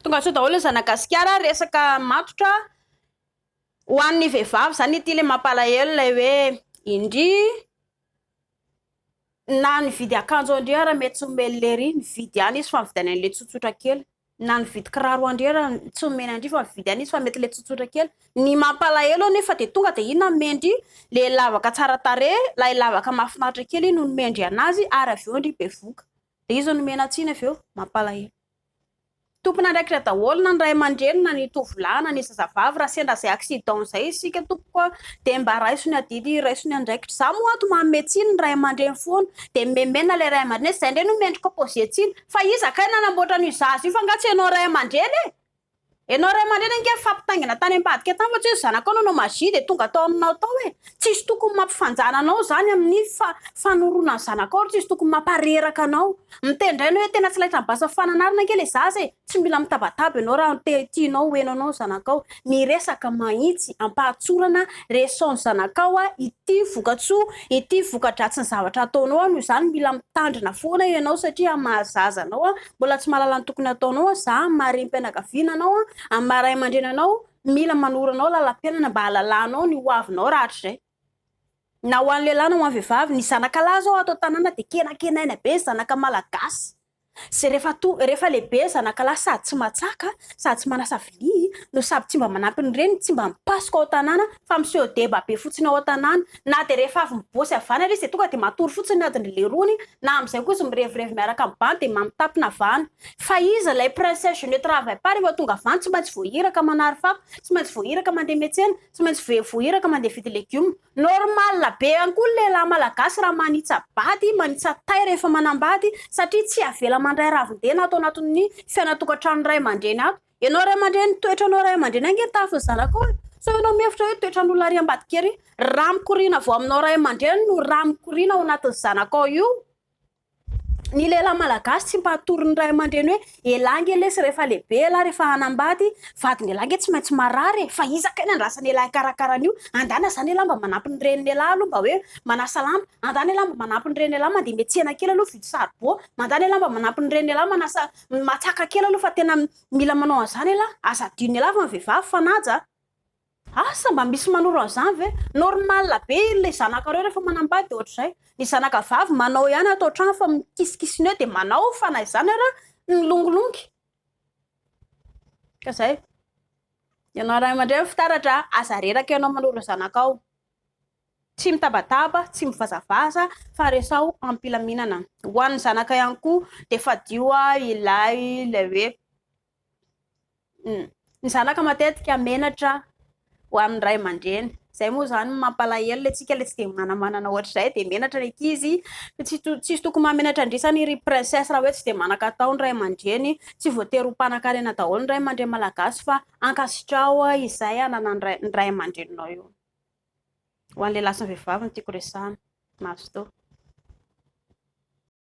tonga so daholo zanagasikara resaka matotra ho an'ny vehivavy zany ity le mampalahelo lay hoe indry na nividy akanjo andreo raha mety tsy omeny le ry nividy ihany izy fa mividy an'le tsotsotra kely na nividy kiraro andreo raha tsy omeny andry fa mividy ihany izy fa mety le tsotsotra kely ny mampalahelo nefa de tonga de ina mendry le lavaka tsara tarehy la lavaka mahafinaritra kely no nomendry anazy ary avy eo ndry bevoka de izy nomena tsiny avy eo mampalahelo tompona andraikitra daholo na ny ray aman-dreny na ny tovolahy na ny zazavavy raha sendra zay accident zay isika tompoko de mba raiso ny adidy raiso ny andraikitra za moa ato manome tsiny ny ray aman-dreny foana de memena le ray aman-dreny zay ndray no mendrika opposé tsiny fa iza kay nanamboatra ny zaza io fa ngatsy ianao ray aman-dreny enao ray aman-dreny ange fampitaingina tany ambadika tany fa tsy hoe zanaka anao magie de tonga atao aminao tao hoe tsisy tokony mampifanjana anao zany amin'ny fanorona ny zanaka ao tsisy tokony mampareraka anao mitendrainy hoe tena tsy laitra mbasa fananarina ange le zaza e tsy mila mitabataba ianao raha tianao hoeno anao zanaka ao miresaka mahitsy ampahatsorana resaony zanaka ao a ity vokatsoa ity vokadratsy ny zavatra ataonao a noho izany mila mitandrina foana ianao satria mahazaza anao a mbola tsy mahalala ny tokony ataonao za marem-pianakaviana anao a amin'ny maha ray aman-dreny anao mila manoranao lalam-piainana mba halalanao ny hoavinao rahatr'izay na ho an'ny lehilahy na ho an'ny vehivavy ny zanaka lahy zao atao tanàna de kenakenaina be zanaka malagasy sy rehefa lehibe zanaka lahy sady tsy matsaka sady tsy manasa vilia no sady tsy mba manampy ny reny tsy mba mipasika ao tanàna fa miseho deba be fotsiny ao tanàna na de rehefa avy mibosy avana izy de tonga de matory fotsiny adiny lerony na am'izay kosa mirevirevy miaraka amin'ny bany de mamitapina vany fa iza lay princesse je ne travaille pas rehefa tonga vany tsy maintsy voahiraka manary fapa tsy maintsy voahiraka mandeha metsena tsy maintsy voahiraka mandeha vidy legioma normal be ihany koa ny lehilahy malagasy raha manitsa bady manitsa tay rehefa manambady satria tsy avela mandray ravin-dena atao anatin'ny fiainatokantrano ray aman-dreny ato ianao ray aman-dreny toetranao ray aman-dreny ange tafy zanaka ao so ianao mihevitra hoe toetran'olona ary ambadikely raha mikorina vo aminao ray aman-dreny no raha mikorina ao anatin'ny zanaka ao io ny lehilahy malagasy tsy mpahatory ny ray aman-dreny hoe elange lesy rehefa lehibe lahy rehefa hanambady vadiny elange tsy maintsy marary fa izakay ny andrasany elahy karakarany io andana zany elahy mba manampy ny reny elahy aloha mba hoe manasa lamba andana elahy mba manampy ny reny elahy mandeha metsena kely aloha vidy saribô mandana elahy mba manampy ny reny elahy manasa matsaka kely aloha fa tena mila manao an'izany elahy azadiny elahy fa ny vehivavy fanaja asa mba misy manoro an'izany ve normal be le zanakareo rehefa manambady de ohatr'izay ny zanaka vavy manao ihany atao trano fa mikisikisiny eo de manao fa na izany ara nilongolongy ka zay ianao ray aman-dreny fitaratra aza reraka ianao manoro zanaka ao tsy mitabataba tsy mivazavaza fa resao ampilaminana ho an'ny zanaka ihany koa de fadio ilay le hoe ny zanaka matetika menatra ho amin'ny ray aman-dreny zay moa zany mampalahelo le tsika le tsy de manamanana ohatr'izay de menatra le ankizy tsisy tokony mahamenatra andrisany ry princesse raha hoe tsy de manakatao ny ray aman-dreny tsy voatery ho mpanan-karena daholo ny ray aman-dreny malagasy fa ankasitrao izay anana ny ray aman-dreninao io ho an'le lahy sy ny vehivavy ny tiako resahana mahazo tao